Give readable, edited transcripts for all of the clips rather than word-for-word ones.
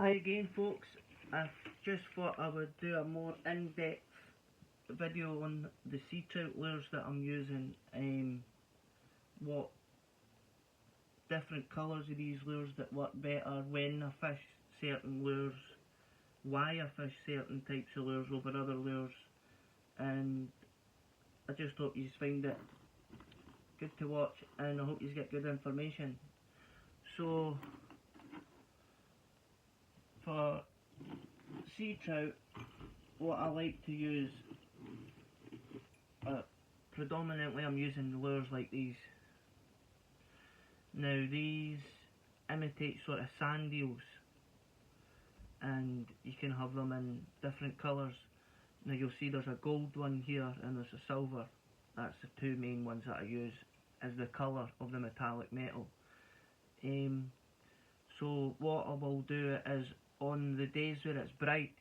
Hi again folks, I just thought I would do a more in-depth video on the sea trout lures that I'm using, what different colours of these lures that work better, when I fish certain lures, why I fish certain types of lures over other lures, and I just hope you find it good to watch and I hope you get good information. So for sea trout, what I like to use, predominantly I'm using lures like these. Now these imitate sort of sand eels, and you can have them in different colours. Now you'll see there's a gold one here and there's a silver. That's the two main ones that I use as the colour of the metallic metal. So what I will do is, on the days where it's bright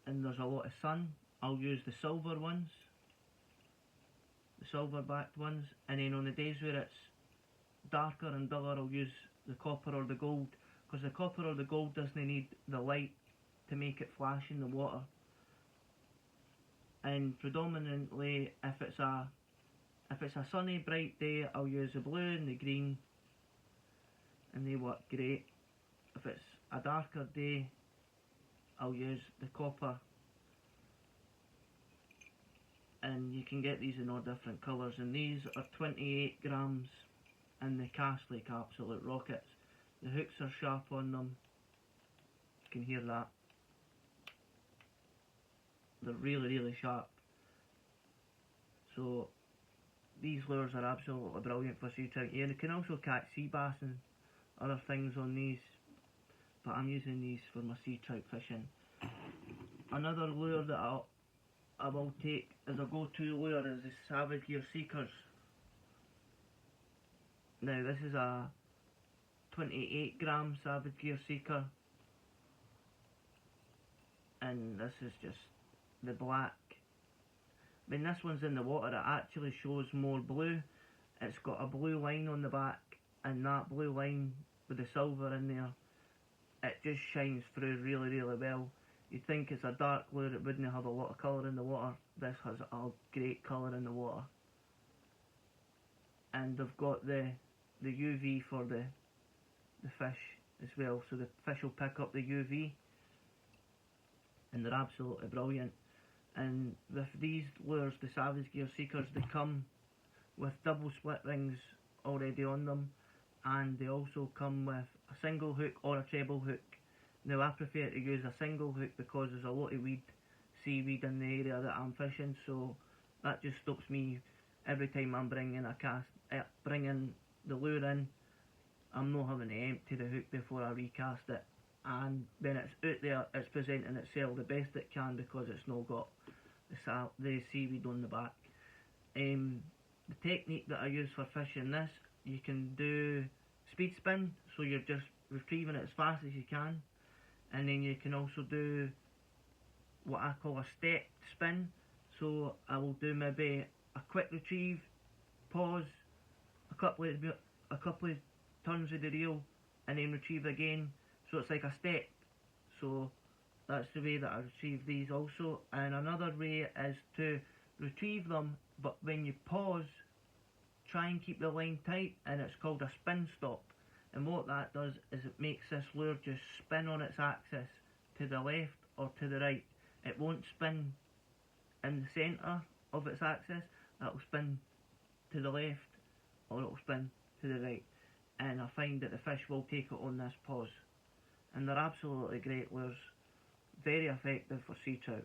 and there's a lot of sun, I'll use the silver ones, the silver backed ones, and then on the days where it's darker and duller I'll use the copper or the gold, because the copper or the gold doesn't need the light to make it flash in the water. And predominantly if it's a sunny bright day I'll use the blue and the green, and they work great. If it's a darker day I'll use the copper, and you can get these in all different colours, and these are 28 grams in the cast like absolute rockets. The hooks are sharp on them, you can hear that, they're really sharp. So these lures are absolutely brilliant for sea trout. You can also catch sea bass and other things on these, but I'm using these for my sea trout fishing. Another lure that I will take as a go-to lure is the Savage Gear Seekers. Now this is a 28 gram Savage Gear Seeker, and this is just the black. When this one's in the water it actually shows more blue. It's got a blue line on the back, and that blue line with the silver in there, it just shines through really well. You'd think it's a dark lure, it wouldn't have a lot of colour in the water. This has a great colour in the water. And they've got the UV for the fish as well, so the fish will pick up the UV, and they're absolutely brilliant. And with these lures, the Savage Gear Seekers, they come with double split rings already on them, and they also come with a single hook or a treble hook. Now I prefer to use a single hook because there's a lot of seaweed in the area that I'm fishing, so that just stops me every time I'm bringing the lure in. I'm not having to empty the hook before I recast it, and when it's out there it's presenting itself the best it can because it's not got the seaweed on the back. The technique that I use for fishing this, you can do speed spin, so you're just retrieving it as fast as you can, and then you can also do what I call a stepped spin. So I will do maybe a quick retrieve, pause, a couple of turns with the reel, and then retrieve again. So it's like a step. So that's the way that I retrieve these also. And another way is to retrieve them, but when you pause, try and keep the line tight, and it's called a spin stop. And what that does is it makes this lure just spin on its axis to the left or to the right. It won't spin in the centre of its axis, it'll spin to the left or it'll spin to the right. And I find that the fish will take it on this pause. And they're absolutely great lures, very effective for sea trout.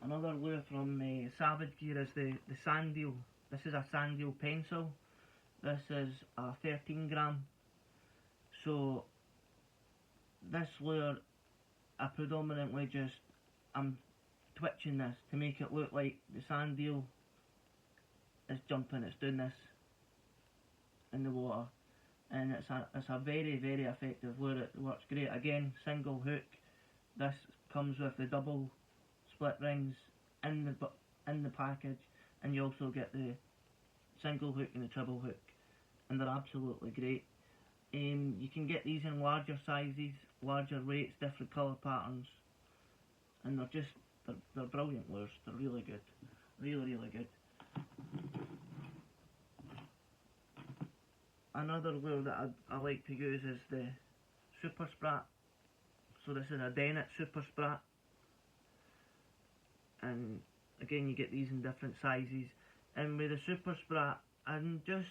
Another lure from Savage Gear is the sand eel. This is a sand eel pencil. This is a 13 gram. So this lure, I predominantly I'm twitching this to make it look like the sand eel is jumping, it's doing this in the water. And it's a very effective lure. It works great. Again, single hook. This comes with the double split rings in the package, and you also get the single hook and the treble hook, and they're absolutely great. You can get these in larger sizes, larger weights, different colour patterns, and they're brilliant lures. They're really good, really good. Another lure that I like to use is the super sprat. So this is a Dennet super sprat, and again you get these in different sizes. And with the super sprat, I'm just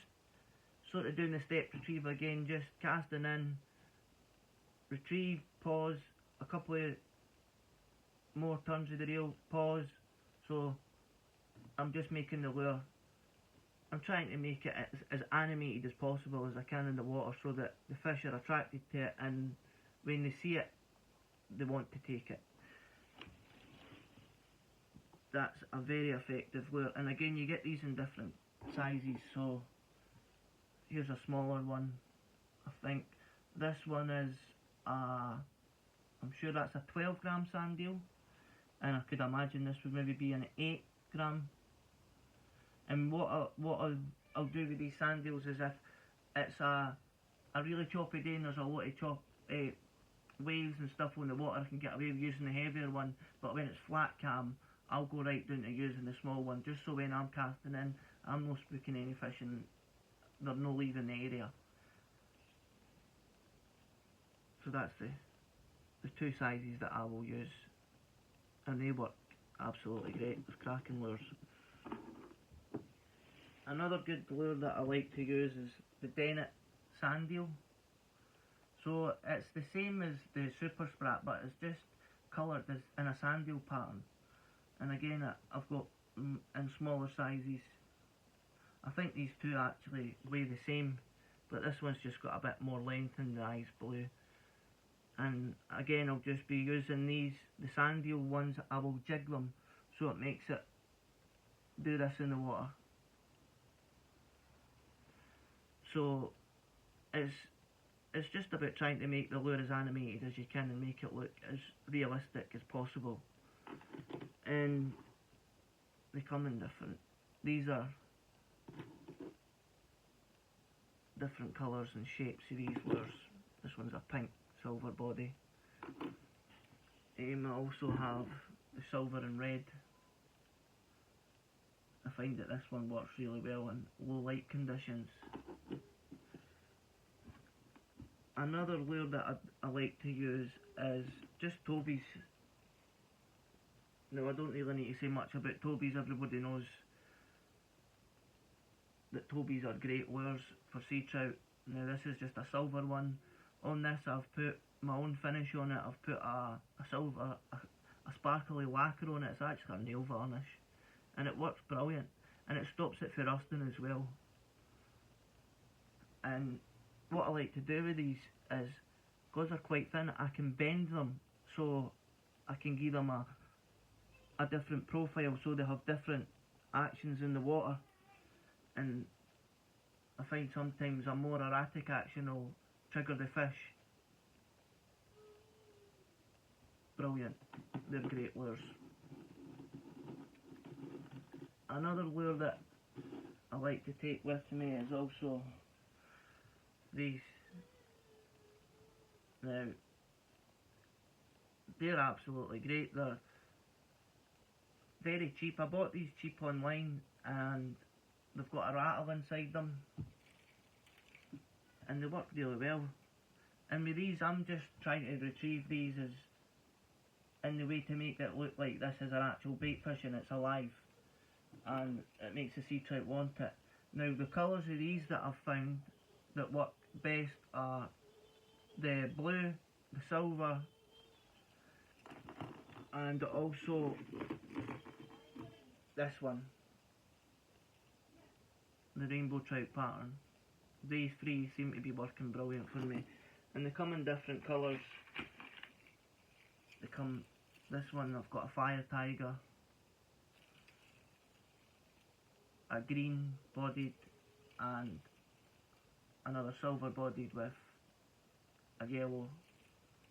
sort of doing the step retrieve again, just casting in, retrieve, pause, a couple of more turns of the reel, pause. So I'm just making the lure, I'm trying to make it as animated as possible as I can in the water, so that the fish are attracted to it, and when they see it, they want to take it. That's a very effective lure, and again you get these in different sizes. So here's a smaller one. I think this one is I'm sure that's a 12 gram sand eel, and I could imagine this would maybe be an 8 gram. And what I'll do with these sand eels is, if it's a really choppy day and there's a lot of waves and stuff on the water, I can get away with using the heavier one. But when it's flat cam, I'll go right down to using the small one, just so when I'm casting in, I'm not spooking any fish and they're not leaving the area. So that's the two sizes that I will use, and they work absolutely great. They're cracking lures. Another good lure that I like to use is the Dennet sand eel. So it's the same as the super sprat, but it's just coloured as in a sand eel pattern. And again, I've got in smaller sizes. I think these two actually weigh the same, but this one's just got a bit more length and the eye's blue. And again, I'll just be using these, the sand eel ones, I will jig them so it makes it do this in the water. So it's just about trying to make the lure as animated as you can and make it look as realistic as possible. And they come in different, these are different colours and shapes of these lures. This one's a pink silver body. I also have the silver and red. I find that this one works really well in low light conditions. Another lure that I like to use is just Toby's. Now, I don't really need to say much about Toby's. Everybody knows that Toby's are great lures for sea trout. Now, this is just a silver one. On this, I've put my own finish on it. I've put a sparkly lacquer on it. It's actually a nail varnish, and it works brilliant, and it stops it for rusting as well. And what I like to do with these is, because they're quite thin, I can bend them so I can give them a different profile, so they have different actions in the water. And I find sometimes a more erratic action will trigger the fish. Brilliant. They're great lures. Another lure that I like to take with me is also these. Now, they're absolutely great. They're very cheap. I bought these cheap online, and they've got a rattle inside them, and they work really well. And with these, I'm just trying to retrieve these as in the way to make it look like this is an actual bait fish and it's alive, and it makes the sea trout want it. Now, the colours of these that I've found that work best are the blue, the silver, and also this one, the rainbow trout pattern. These three seem to be working brilliant for me, and they come in different colours. This one I've got a fire tiger, a green bodied, and another silver bodied with a yellow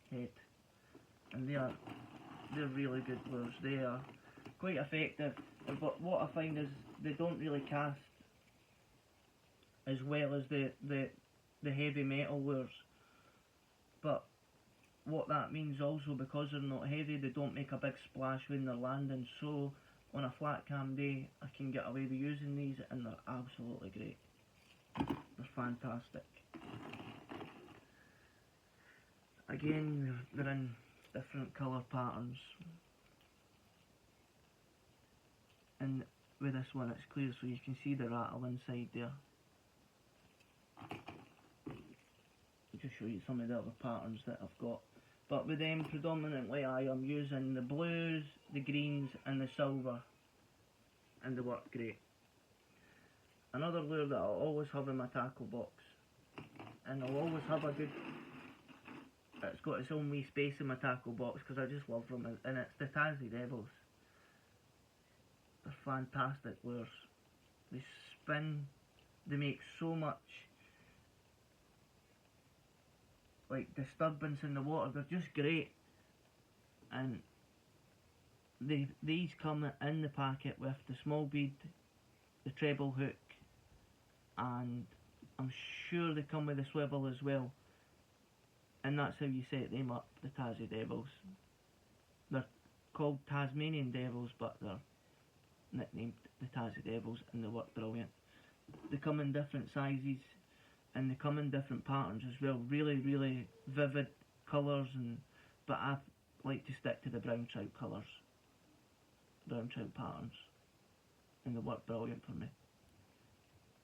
head. And they're really good lures. They are quite effective, but what I find is they don't really cast as well as the the heavy metal lures. But what that means also, because they're not heavy, they don't make a big splash when they're landing. So on a flat cam day, I can get away with using these, and they're absolutely great. They're fantastic. Again, they're in different colour patterns. And with this one, it's clear, so you can see the rattle inside there. I'll just show you some of the other patterns that I've got. But with them, predominantly I am using the blues, the greens and the silver, and they work great. Another lure that I'll always have in my tackle box, and I'll always have a good, it's got its own wee space in my tackle box because I just love them, and it's the Tassie Devils. They're fantastic lures. They spin, they make so much like disturbance in the water. They're just great, and these come in the packet with the small bead, the treble hook, and I'm sure they come with a swivel as well. And that's how you set them up, the Tassie Devils. They're called Tasmanian Devils, but they're nicknamed the Tassie Devils, and they work brilliant. They come in different sizes, and they come in different patterns as well. Really, really vivid colours, but I like to stick to the brown trout colours, brown trout patterns, and they work brilliant for me.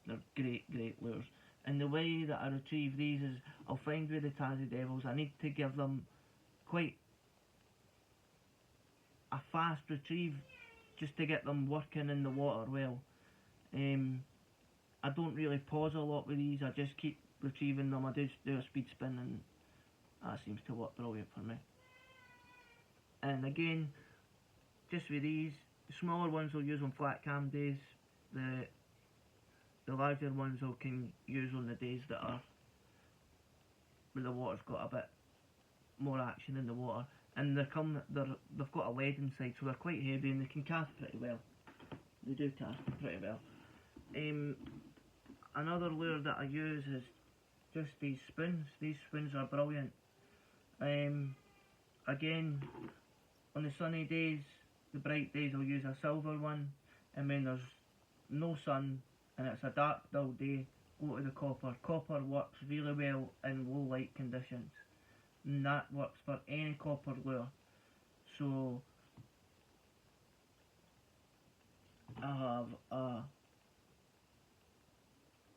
They're great, great lures. And the way that I retrieve these is, I'll find with the Tassie Devils, I need to give them quite a fast retrieve just to get them working in the water well. I don't really pause a lot with these, I just keep retrieving them. I do a speed spin, and that seems to work brilliant for me. And again, just with these, the smaller ones I'll use on flat cam days, the larger ones I can use on the days that are where the water's got a bit more action in the water. And they've got a lead inside, so they're quite heavy, and they can cast pretty well. They do cast pretty well. Another lure that I use is just these spoons. These spoons are brilliant. Again, on the sunny days, the bright days, I'll use a silver one, and when there's no sun and it's a dark dull day, go to the copper. Copper works really well in low light conditions, and that works for any copper lure. So I have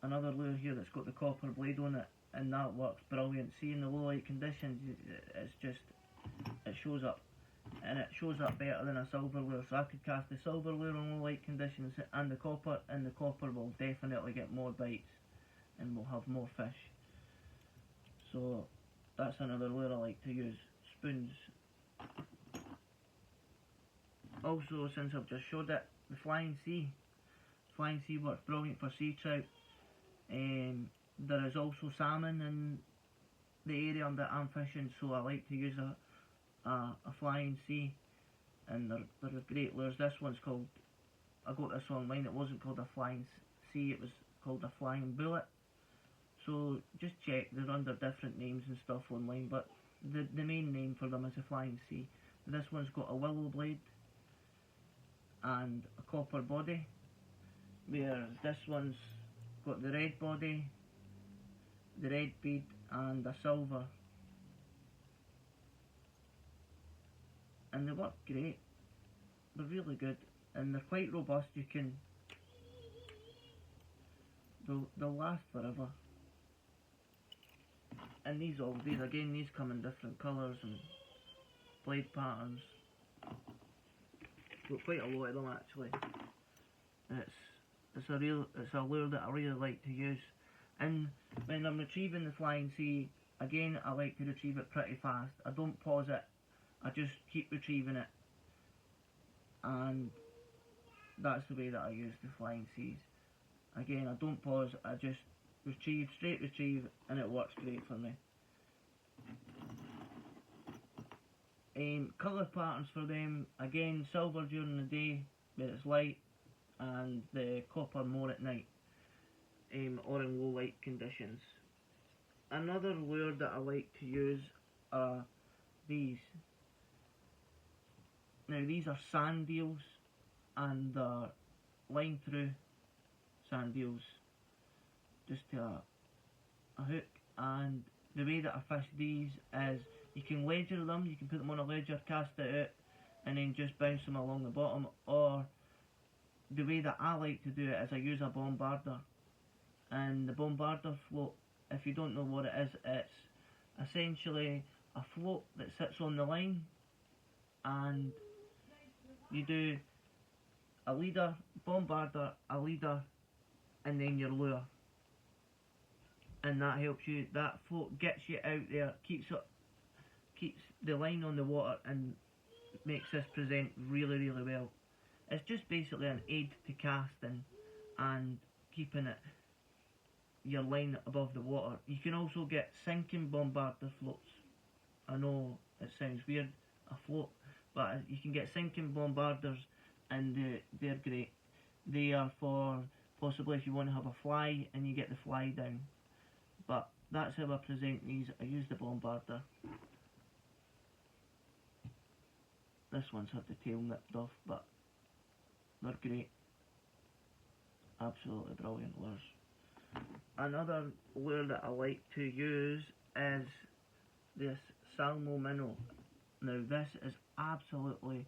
another lure here that's got the copper blade on it, and that works brilliant. See, in the low light conditions, it's just, it shows up, and it shows up better than a silver lure. So I could cast the silver lure on low light conditions and the copper will definitely get more bites, and we'll have more fish. So that's another lure I like to use, spoons. Also, since I've just showed it, the Flying Sea. Flying Sea works brilliant for sea trout. There is also salmon in the area that I'm fishing, so I like to use a Flying Sea, and they're great lures. This one's called, I got this online, it wasn't called a Flying Sea, it was called a Flying Bullet. So just check, they're under different names and stuff online, but the main name for them is a Flying Sea. This one's got a willow blade and a copper body, whereas this one's got the red body, the red bead and a silver. And they work great, they're really good, and they're quite robust. They'll last forever. And these come in different colours and blade patterns. Got quite a lot of them actually. It's a lure that I really like to use. And when I'm retrieving the Flying Sea, again I like to retrieve it pretty fast. I don't pause it, I just keep retrieving it, and that's the way that I use the Flying Seas. Again, I don't pause, I just straight retrieve, and it works great for me. Colour patterns for them, again, silver during the day where it's light, and the copper more at night, or in low light conditions. Another lure that I like to use are these. Now these are sand eels, and they're line through sand eels just to a hook. And the way that I fish these is you can ledger them, you can put them on a ledger, cast it out, and then just bounce them along the bottom. Or the way that I like to do it is I use a Bombarder. And the Bombarder float, if you don't know what it is, it's essentially a float that sits on the line, and you do a leader, Bombarder, a leader, and then your lure. And that helps you, that float gets you out there, keeps the line on the water, and makes this present really, really well. It's just basically an aid to casting and keeping your line above the water. You can also get sinking Bombarder floats. I know it sounds weird, a float, but you can get sinking Bombarders, and they're great. They are for possibly if you want to have a fly and you get the fly down. But that's how I present these. I use the Bombarder. This one's had the tail nipped off, but they're great. Absolutely brilliant lures. Another lure that I like to use is this Salmo minnow. Now this is absolutely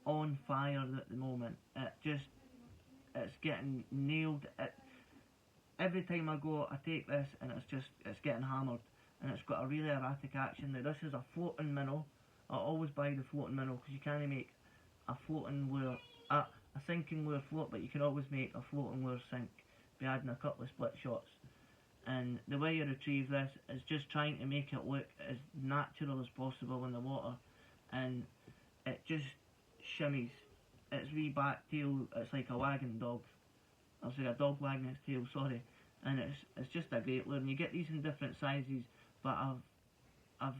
on fire at the moment. It's getting nailed. Every time I go, I take this and it's getting hammered, and it's got a really erratic action. Now this is a floating minnow. I always buy the floating minnow because you can't make a floating lure, a sinking lure float, but you can always make a floating lure sink by adding a couple of split shots. And the way you retrieve this is just trying to make it look as natural as possible in the water, and it just shimmies. Its wee back tail, it's like a wagging dog. I'll say a dog wagging its tail, sorry. And it's just a great lure. And you get these in different sizes, but I've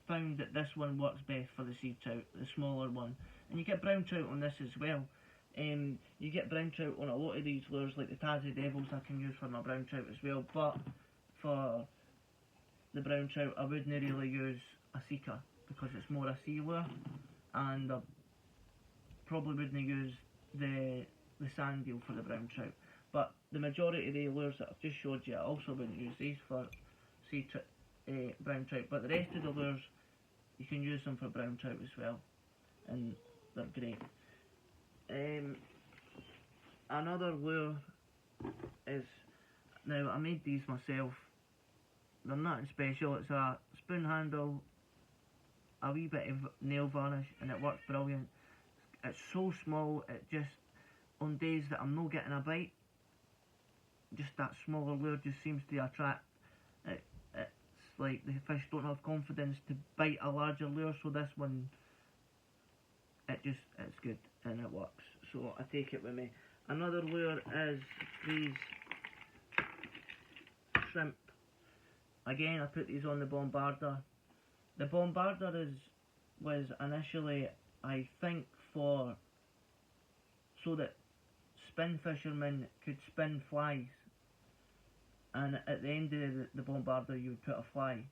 found that this one works best for the sea trout, the smaller one. And you get brown trout on this as well. You get brown trout on a lot of these lures, like the Tassie Devils I can use for my brown trout as well. But for the brown trout, I wouldn't really use a Seeker because it's more a sea lure, and I probably wouldn't use the sand eel for the brown trout. But the majority of the lures that I've just showed you, I also wouldn't use these for brown trout. But the rest of the lures, you can use them for brown trout as well, and they're great. Another lure is, now I made these myself. They're nothing special. It's a spoon handle, a wee bit of nail varnish, and it works brilliant. It's so small, it just, on days that I'm not getting a bite, just that smaller lure just seems to attract. It's like the fish don't have confidence to bite a larger lure, so this one, it's good and it works. So I take it with me. Another lure is these shrimp. Again, I put these on the Bombarder. The Bombarder was initially, I think, so that spin fishermen could spin flies, and at the end of the Bombarder you would put a fly,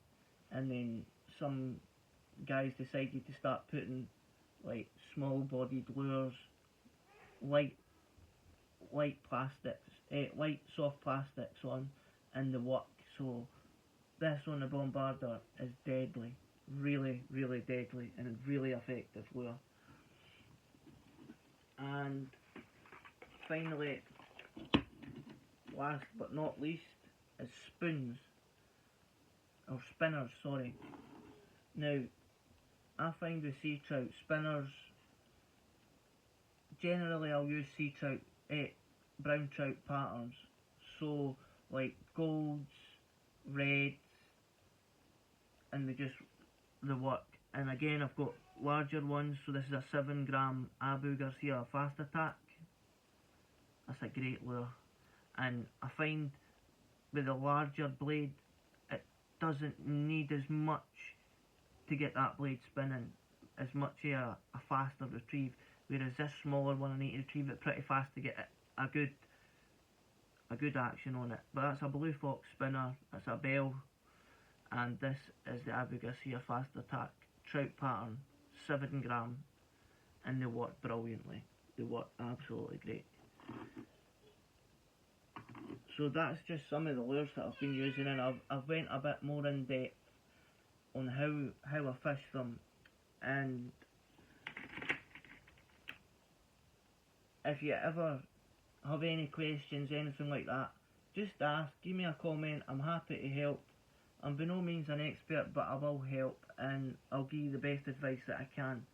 and then some guys decided to start putting like small bodied lures, light plastics, light soft plastics on in the work. So this on the Bombarder is deadly, really, really deadly, and a really effective lure. And finally, last but not least, is spoons, or spinners, sorry. Now, I find with sea trout, spinners, generally I'll use sea trout, brown trout patterns, so like golds, reds, and they work. And again, I've got larger ones, so this is a 7 gram Abu Garcia Fast Attack. That's a great lure, and I find with a larger blade it doesn't need as much to get that blade spinning, as much a faster retrieve, whereas this smaller one I need to retrieve it pretty fast to get a good action on it. But that's a Blue Fox spinner, that's a Bell and this is the Abugacia Fast Attack trout pattern, 7 gram, and they work brilliantly. They work absolutely great. So that's just some of the lures that I've been using, and I've went a bit more in depth on how I fish them. And if you ever have any questions, anything like that, just ask, give me a comment. I'm happy to help. I'm by no means an expert, but I will help, and I'll give you the best advice that I can.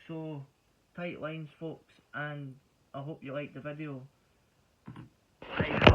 So, tight lines folks, and I hope you liked the video. Bye.